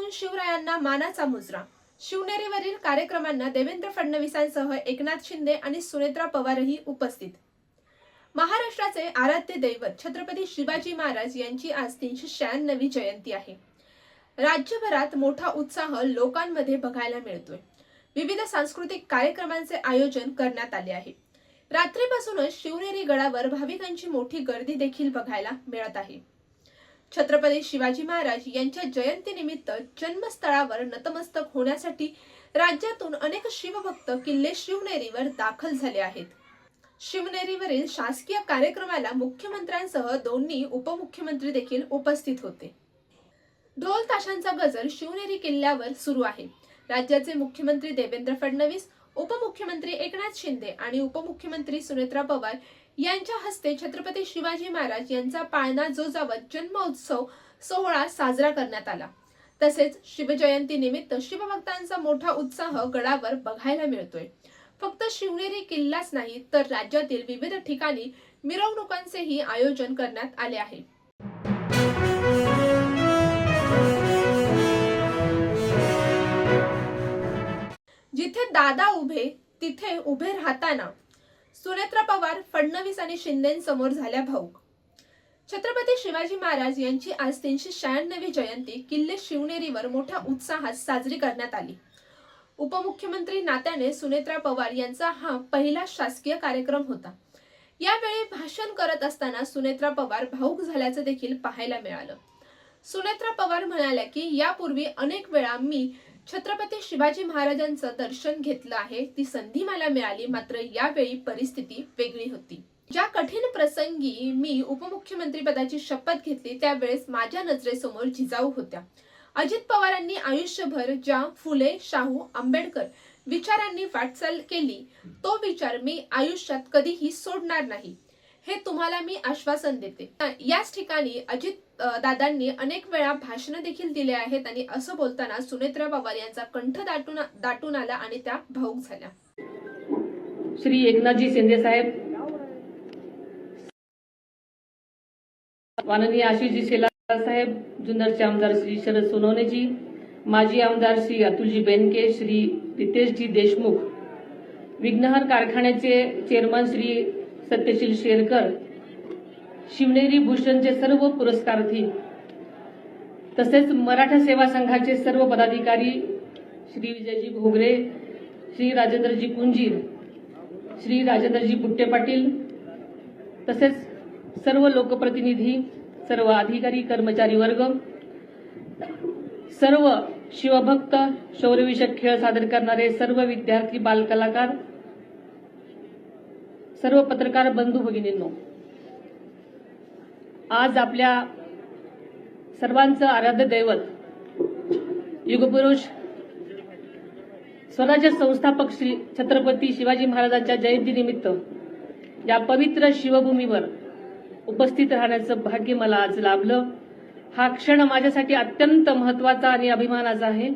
राज्यातून शिवरायांना मानाचा मुजरा। शिवनेरीवरील कार्यक्रमांना देवेंद्र फडणवीसांसह एकनाथ शिंदे आणि सुनेत्रा पवारही उपस्थित। महाराष्ट्राचे आराध्य दैवत छत्रपती शिवाजी महाराज यांची आज 396वी जयंती आहे। राज्यभरात मोठा उत्साह लोकांमध्ये बघायला मिळतोय। विविध सांस्कृतिक कार्यक्रमांचे आयोजन करण्यात आले आहे। रात्रीपासूनच शिवनेरी गडावर भाविकांची मोठी गर्दी देखील बघायला मिळत आहे। छत्रपती शिवाजी महाराज यांच्या जयंतीनिमित्त जन्मस्थळावर नतमस्तक होण्यासाठी राज्यातून अनेक शिवभक्त किल्ले शिवनेरीवर दाखल झाले आहेत। शिवनेरीवरील शासकीय कार्यक्रमाला मुख्यमंत्र्यांसह दोन्ही उपमुख्यमंत्री देखील उपस्थित होते। ढोल ताशांचा गजर शिवनेरी किल्ल्यावर सुरू आहे। राज्याचे मुख्यमंत्री देवेंद्र फडणवीस, उपमुख्यमंत्री एकनाथ शिंदे आणि उपमुख्यमंत्री सुनेत्रा पवार यांच्या हस्ते छत्रपती शिवाजी महाराज यांचा पाळणा जोजावत जन्मोत्सव सोहळा साजरा करण्यात आला। तसेच शिवजयंती निमित्त शिवभक्तांचा मोठा उत्साह गडावर बघायला मिळतोय। फक्त शिवनेरी किल्लाच नाही तर राज्यातील विविध ठिकाणी मिरवणुकांचेही आयोजन करण्यात आले आहे। जिथे दादा उभे तिथे उभे राहताना सुनेत्रा पवार फडणवीस आणि शिंदेंसमोर झाल्या भाऊक। छत्रपती शिवाजी महाराज यांची आज 396वी जयंती किल्ले शिवनेरीवर मोठ्या उत्साहात साजरी करण्यात आली। उपमुख्यमंत्री नात्याने सुनेत्रा पवार यांचा हा पहिला शासकीय कार्यक्रम होता। यावेळी भाषण करत असताना सुनेत्रा पवार भाऊक झाल्याचे देखील पाहायला मिळालं। सुनेत्रा पवार म्हणाल्या की यापूर्वी अनेक वेळा मी छत्रपती शिवाजी महाराजांचं दर्शन घेतलं आहे, ती संधी मला मिळाली, मात्र यावेळी परिस्थिती वेगळी होती। ज्या कठीण प्रसंगी मी उपमुख्यमंत्री पदाची शपथ घेतली त्यावेळेस माझ्या नजरेसमोर जिजाऊ होत्या। अजित पवारांनी आयुष्यभर ज्या फुले, शाहू, आंबेडकर विचारांनी वाटचाल केली तो विचार मी आयुष्यात कधीही सोडणार नाही, हे तुम्हाला मी आश्वासन देते। याच ठिकाणी अजित दादांनी अनेक वेळा भाषण देखील दिले आहेत आणि असं बोलताना सुनेत्रा पवार यांचा कंठ दाटून आला आणि त्या भाऊक झाल्या। श्री एकनाथजी शिंदे साहेब, माननीय आशिषजी शेलार साहेब, जुन्नरचे आमदार श्री शरद सोनवणेजी, माजी आमदार श्री अतुलजी बेनके, श्री रितेशजी देशमुख, विघ्नहर कारखान्याचे चेअरमन श्री सत्यशील शेरकर, शिवनेरी भूषणचे सर्व पुरस्कारार्थी, तसेच मराठा सेवा संघाचे सर्व पदाधिकारी श्री विजयजी घोगरे, श्री राजेंद्रजी कुंजीर, श्री राजेंद्रजी बुट्टे पाटील, तसेच सर्व लोकप्रतिनिधी, सर्व अधिकारी, कर्मचारी वर्ग, सर्व शिवभक्त, शौर्यविषयक खेळ सादर करणारे सर्व विद्यार्थी, बालकलाकार, सर्व पत्रकार बंधू भगिनींनो, आज आपल्या सर्वांचं आराध्य दैवत, युगपुरुष, स्वराज्य संस्थापक श्री छत्रपती शिवाजी महाराजांच्या जयंतीनिमित्त या पवित्र शिवभूमीवर उपस्थित राहण्याचं भाग्य मला आज लाभलं। हा क्षण माझ्यासाठी अत्यंत महत्त्वाचा आणि अभिमानाचा आहे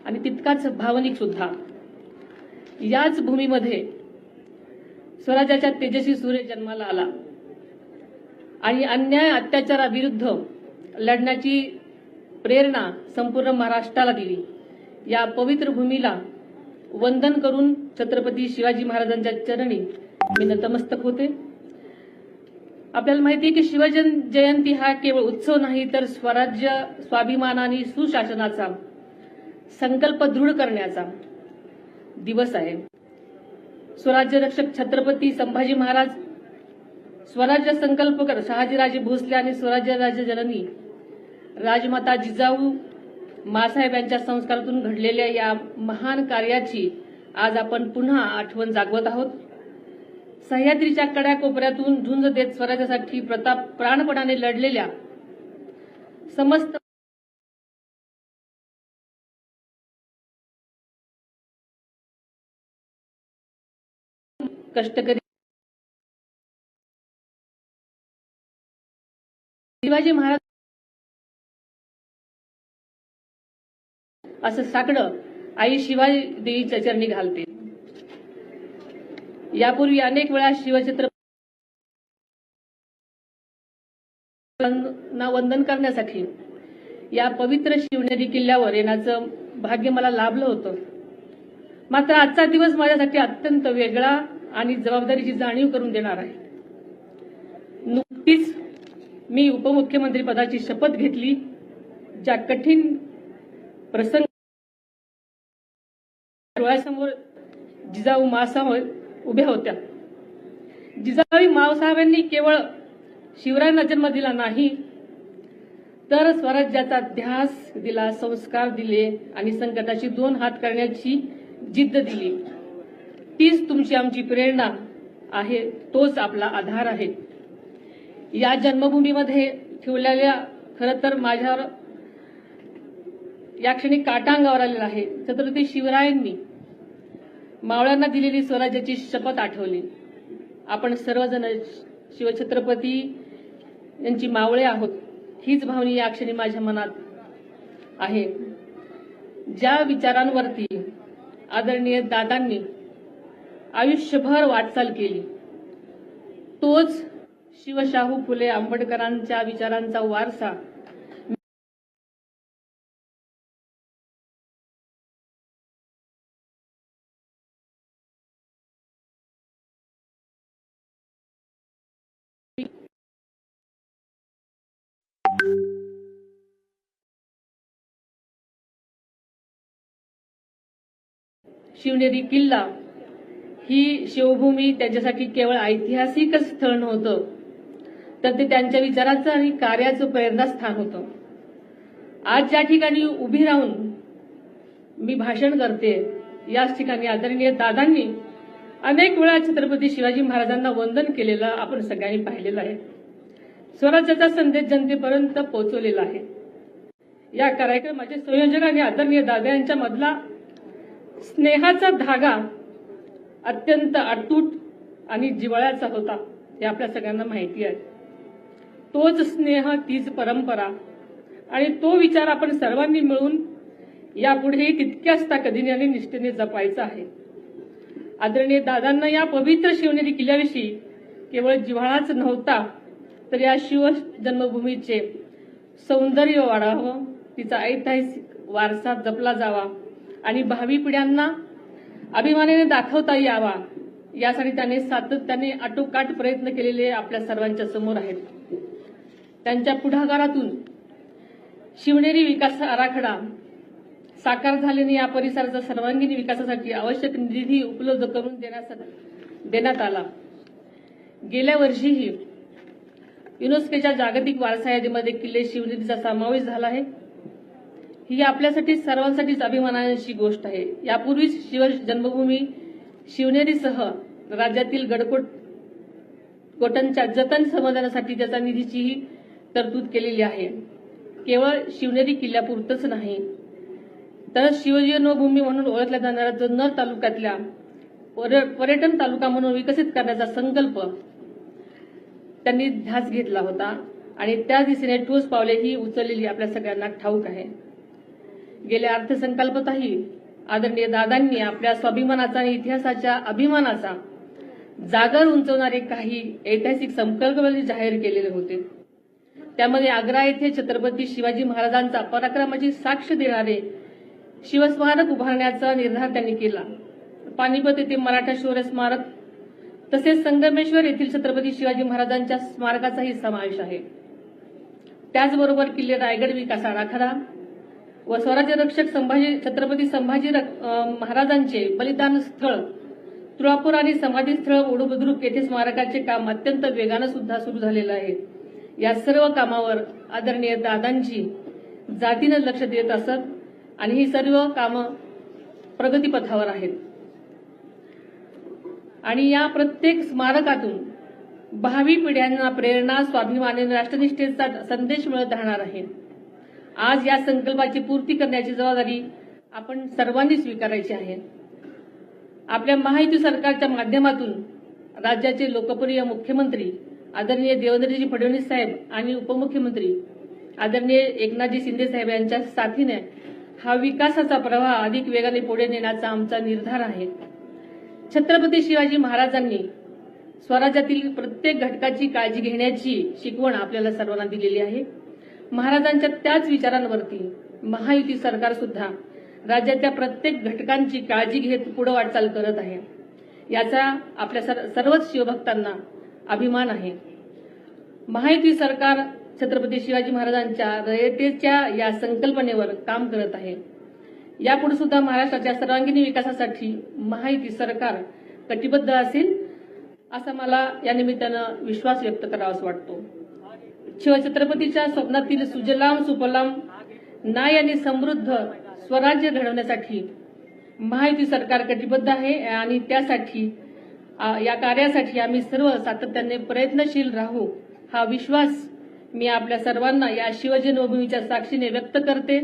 आणि तितकाच भावनिक सुद्धा। याच भूमीमध्ये स्वराज्याच्या तेजस्वी सूर्य जन्माला आला आणि अन्याय अत्याचाराविरुद्ध लढण्याची प्रेरणा संपूर्ण महाराष्ट्राला दिली। या पवित्र भूमीला वंदन करून छत्रपती शिवाजी महाराजांच्या चरणी मी नतमस्तक होते। आपल्याला माहिती आहे की शिवजयंती हा केवळ उत्सव नाही तर स्वराज्य, स्वाभिमान आणि सुशासनाचा संकल्प दृढ करण्याचा दिवस आहे। स्वराज्य रक्षक छत्रपती संभाजी महाराज, स्वराज्य संकल्पकर शहाजीराजे भोसले आणि स्वराज्य राज्य जननी राजमाता जिजाऊ माँसाहेब यांच्या संस्कारातून घडलेल्या या महान कार्याची आज आपण पुन्हा आठवण जागवत आहोत। सह्याद्रीच्या कड्याकोपऱ्यातून झुंज देत स्वराज्यासाठी प्राणपणाने लढलेल्या समस्त कष्टकरी शिवाजी महाराज असं साकडं आई शिवाजी देवीच्या चरणी घालते। यापूर्वी अनेक वेळा शिवछत्रपती वंदन करण्यासाठी या पवित्र शिवनेरी किल्ल्यावर येण्याचं भाग्य मला लाभलं होतं. मात्र आजचा दिवस माझ्यासाठी अत्यंत वेगळा आणि जबाबदारीची जाणीव करून देणार आहे. नुकतीच मी उपमुख्यमंत्री पदाची शपथ घेतली. ज्या कठीण प्रसंग डोळ्यासमोर जिजाऊ माँसाहेब उभ्या होत्या. जिजाऊ माँसाहेबांनी केवळ शिवरायांना जन्म दिला नाही, तर स्वराज्याचा ध्यास दिला, संस्कार दिले आणि संकटाशी दोन हात करण्याची जिद्द दिली. तीच तुमची आमची प्रेरणा आहे, तोच आपला आधार आहे. या जन्मभूमीमध्ये ठेवलेल्या खरं तर माझ्यावर या क्षणी काटा अंगावर आलेला आहे. छत्रपती शिवरायांनी मावळ्यांना दिलेली स्वराज्याची शपथ आठवली. आपण सर्वजण शिवछत्रपती यांची मावळे आहोत, हीच भावना या क्षणी माझ्या मनात आहे. ज्या विचारांवरती आदरणीय दादांनी आयुष्यभर वाटचाल केली, तोच शिवशाहू फुले आंबेडकरांच्या विचारांचा वारसा शिवनेरी किल्ला ही शिवभूमी त्यांच्यासाठी केवळ ऐतिहासिकच स्थळ नव्हतं, तर ते त्यांच्या विचाराचं आणि कार्याचं प्रेरणास्थान होतं. आज ज्या ठिकाणी उभी राहून मी भाषण करते, याच ठिकाणी आदरणीय दादांनी अनेक वेळा छत्रपती शिवाजी महाराजांना वंदन केलेलं आपण सगळ्यांनी पाहिलेलं आहे. स्वराज्याचा संदेश जनतेपर्यंत पोहोचवलेला आहे. या कार्यक्रमाचे संयोजक आणि आदरणीय दादा यांच्या मधला स्नेहाचा धागा अत्यंत अतूट आणि जिव्हाळ्याचा होता, हे आपल्या सगळ्यांना माहिती आहे. तोच स्नेह, तीच परंपरा आणि तो विचार आपण सर्वांनी मिळून यापुढेही तितक्याच ताकदीने आणि निष्ठेने जपायचा आहे. आदरणीय दादांना या पवित्र शिवनेरी किल्ल्याविषयी केवळ जिव्हाळाच नव्हता, तर या शिव जन्मभूमीचे सौंदर्य वाढावं, तिचा ऐतिहासिक वारसा जपला जावा आणि भावी पिढ्यांना अभिमानाने दाखवता यावा, यासाठी त्याने सातत्याने आटोकाट प्रयत्न केलेले आपल्या सर्वांच्या समोर आहेत. त्यांच्या पुढाकारातून शिवनेरी विकास आराखडा साकार झाल्याने या परिसराच्या सर्वांगीण विकासासाठी आवश्यक निधी उपलब्ध करून देण्यात आला. गेल्या वर्षीही युनेस्कोच्या जागतिक वारसा यादीमध्ये किल्ले शिवनेरीचा समावेश झाला आहे. ही आपल्यासाठी सर्वांसाठीच अभिमानाची गोष्ट आहे. यापूर्वीच शिव जन्मभूमी शिवनेरीसह राज्यातील गडकोटांच्या जतन संवर्धनासाठी त्याचा निधीचीही तरतूद केलेली आहे. केवळ शिवनेरी किल्ल्यापुरतच नाही, तर शिवजन्मभूमी म्हणून ओळखल्या जाणाऱ्या जुन्नर तालुक्यातल्या पर्यटन तालुका म्हणून विकसित करण्याचा संकल्प त्यांनी ध्यास घेतला होता आणि त्या दिशेने ठोस पावलेही उचललेली आपल्या सगळ्यांना ठाऊक आहे. गेल्या अर्थसंकल्पातही आदरणीय दादांनी आपल्या स्वाभिमानाचा आणि इतिहासाच्या अभिमानाचा जागर उंचवणारे काही ऐतिहासिक संकल्प जाहीर केलेले होते. त्यामध्ये आग्रा येथे छत्रपती शिवाजी महाराजांचा पराक्रमाची साक्ष देणारे शिवस्मारक उभारण्याचा निर्धार त्यांनी केला. पानिपत येथे मराठा शौर्य स्मारक तसेच संगमेश्वर येथील छत्रपती शिवाजी महाराजांच्या स्मारकाचाही समावेश आहे. त्याचबरोबर किल्ले रायगड विकास आराखडा व स्वराज्य रक्षक छत्रपती संभाजी महाराजांचे बलिदान स्थळ तुळापूर आणि समाधी स्थळ ओढूबुद्रुक येथे स्मारकाचे काम अत्यंत वेगानं सुद्धा सुरू झालेलं आहे. या सर्व कामावर आदरणीय दादांची जातीनं लक्ष देत असत आणि ही सर्व कामं प्रगतीपथावर आहेत. आणि या प्रत्येक स्मारकातून भावी पिढ्यांना प्रेरणा, स्वाभिमान आणि राष्ट्रनिष्ठेचा संदेश मिळत राहणार आहे. आज या संकल्पाची पूर्ती करण्याची जबाबदारी आपण सर्वांनी स्वीकारायची आहे. आपल्या महायुती सरकारच्या माध्यमातून राज्याचे लोकप्रिय मुख्यमंत्री आदरणीय देवेंद्रजी फडणवीस साहेब आणि उपमुख्यमंत्री आदरणीय एकनाथजी शिंदे साहेब यांच्या साथीने हा विकासाचा प्रवाह अधिक वेगाने पुढे नेण्याचा आमचा निर्धार आहे. छत्रपती शिवाजी महाराजांनी स्वराज्यातील प्रत्येक घटकाची काळजी घेण्याची शिकवण आपल्याला सर्वांना दिलेली आहे. महाराजांच्या त्याच विचारांवरती महायुती सरकार सुद्धा राज्याच्या प्रत्येक घटकांची काळजी घेत पुढे वाटचाल करत आहे. याचा आपल्या सर्वच शिवभक्तांना अभिमान आहे. महायुती सरकार छत्रपती शिवाजी महाराजांच्या रयतेच्या या संकल्पनेवर काम करत आहे. यापुढे सुद्धा महाराष्ट्राच्या सर्वांगीण विकासासाठी महायुती सरकार कटिबद्ध असेल असा मला या निमित्तानं विश्वास व्यक्त करावासा वाटतो. शिवछत्रपतीच्या स्वप्नातील सुजलाम सुफलाम न्याय आणि समृद्ध स्वराज्य घडवण्यासाठी महायुती सरकार कटिबद्ध आहे आणि त्यासाठी या कार्यासाठी आम्ही सर्व सातत्याने प्रयत्नशील राहू हा विश्वास मी आपल्या सर्वांना या शिवजन्मभूमीच्या साक्षीने व्यक्त करते.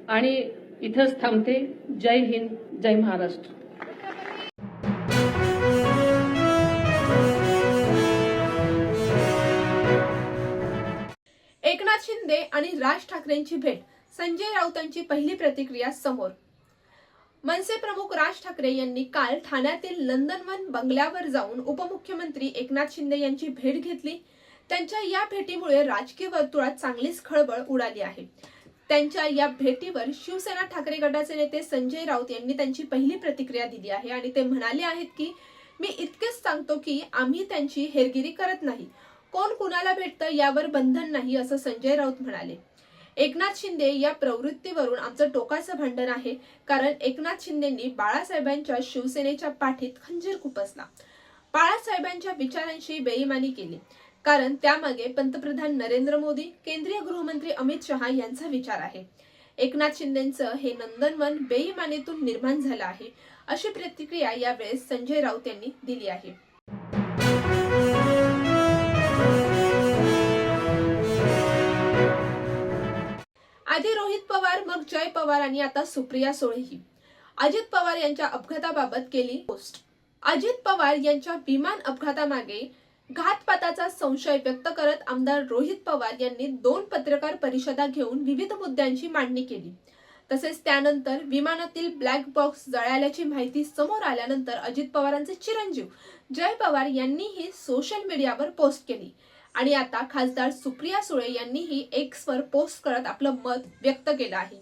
आणि इथंच थांबते. जय हिंद, जय महाराष्ट्र. एकनाथ शिंदे आणि राज ठाकरेंची भेट, संजय राऊतांची पहिली प्रतिक्रिया समोर. मनसे प्रमुख राज ठाकरे यांनी काल ठाण्यातील नंदनवन बंगल्यावर जाऊन उपमुख्यमंत्री एकनाथ शिंदे यांची भेट घेतली. त्यांच्या या भेटीमुळे राजकीय वर्तुळात चांगलीच खळबळ उडाली आहे. त्यांच्या या भेटीवर शिवसेना ठाकरे गटाचे नेते संजय राऊत यांनी त्यांची पहिली प्रतिक्रिया दिली आहे आणि ते म्हणाले आहेत की मी इतकेच सांगतो की आम्ही त्यांची हेरगिरी करत नाही. कोण कुणाला भेटतं यावर बंधन नाही असं संजय राऊत म्हणाले. एकनाथ शिंदे या प्रवृत्तीवरून आमचं टोकाचं भांडण आहे, कारण एकनाथ शिंदेंनी बाळासाहेबांच्या शिवसेनेच्या पाठीत खंजीर खुपसला. बाळासाहेबांच्या विचारांशी बेईमानी केली, कारण त्यामागे पंतप्रधान नरेंद्र मोदी, केंद्रीय गृहमंत्री अमित शहा यांचा विचार आहे. एकनाथ शिंदेंचं हे नंदनवन बेईमानीतून निर्माण झालं आहे, अशी प्रतिक्रिया यावेळेस संजय राऊत यांनी दिली आहे. आधी रोहित पवार, मग जय पवार आणि आता सुप्रिया सुळेही अजित पवार यांच्या अपघाताबाबत केली पोस्ट. अजित पवार यांच्या विमान अपघातामागे घातपाताचा संशय व्यक्त करत आमदार रोहित पवार यांनी 2 पत्रकार परिषदा घेऊन विविध मुद्द्यांची मांडणी केली. तसेच त्यानंतर विमानातील ब्लॅक बॉक्स जळाल्याची माहिती समोर आल्यानंतर अजित पवारांचे चिरंजीव जय पवार यांनीही सोशल मीडियावर पोस्ट केली आणि आता खासदार सुप्रिया सुळे यांनीही एक्सवर पोस्ट करत आपलं मत व्यक्त केलं आहे.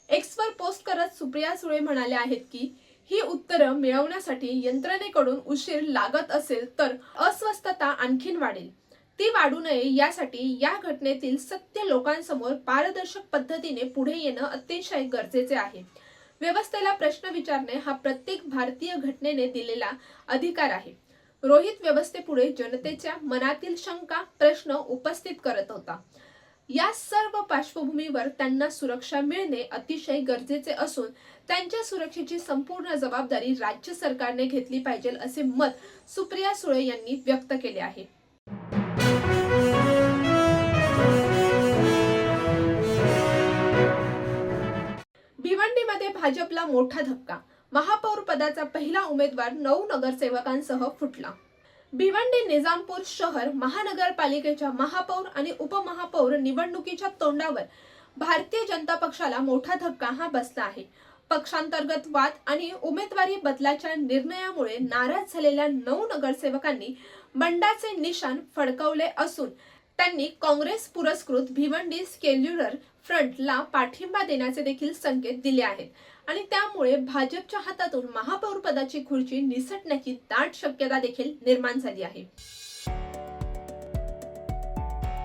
एक्सवर पोस्ट करत सुप्रिया सुळे म्हणाल्या आहेत की ही उत्तरं मिळवण्यासाठी यंत्रणेकडून उशीर लागत असेल तर अस्वस्थता आणखीन वाढेल. ती वाढू नये यासाठी या घटनेतील सत्य लोकांसमोर पारदर्शक पद्धतीने पुढे येणं अतिशय गरजेचे आहे. व्यवस्थेला प्रश्न विचारणे हा प्रत्येक भारतीय घटनेने दिलेला अधिकार आहे. रोहित व्यवस्थेपुढे जनतेच्या मनातील शंका, प्रश्न उपस्थित करत होता. या सर्व पार्श्वभूमीवर त्यांना सुरक्षा मिळणे अतिशय गरजेचे असून त्यांच्या सुरक्षेची संपूर्ण जबाबदारी राज्य सरकारने घेतली पाहिजे असे मत सुप्रिया सुळे यांनी व्यक्त केले आहे. भिवंडीमध्ये भाजपला मोठा धक्का. महापौर पदाचा पहिला उमेदवार 9 नगरसेवकांसह फुटला. भिवंडी निजामपूर शहर महानगरपालिकेच्या महापौर आणि उपमहापौर निवडणुकीच्या तोंडावर भारतीय जनता पक्षाला मोठा धक्का हा बसला आहे. पक्षांतर्गत वाद आणि उमेदवारी बदलाच्या निर्णयामुळे नाराज झालेल्या 9 नगरसेवकांनी बंडाचे निशाण फडकवले असून त्यांनी काँग्रेस पुरस्कृत भिवंडी सेक्युलर फ्रंटला पाठिंबा देण्याचे देखील संकेत दिले आहेत आणि त्यामुळे भाजपच्या हातातून महापौर पदाची खुर्ची निसटण्याची दाट शक्यता देखील निर्माण झाली आहे.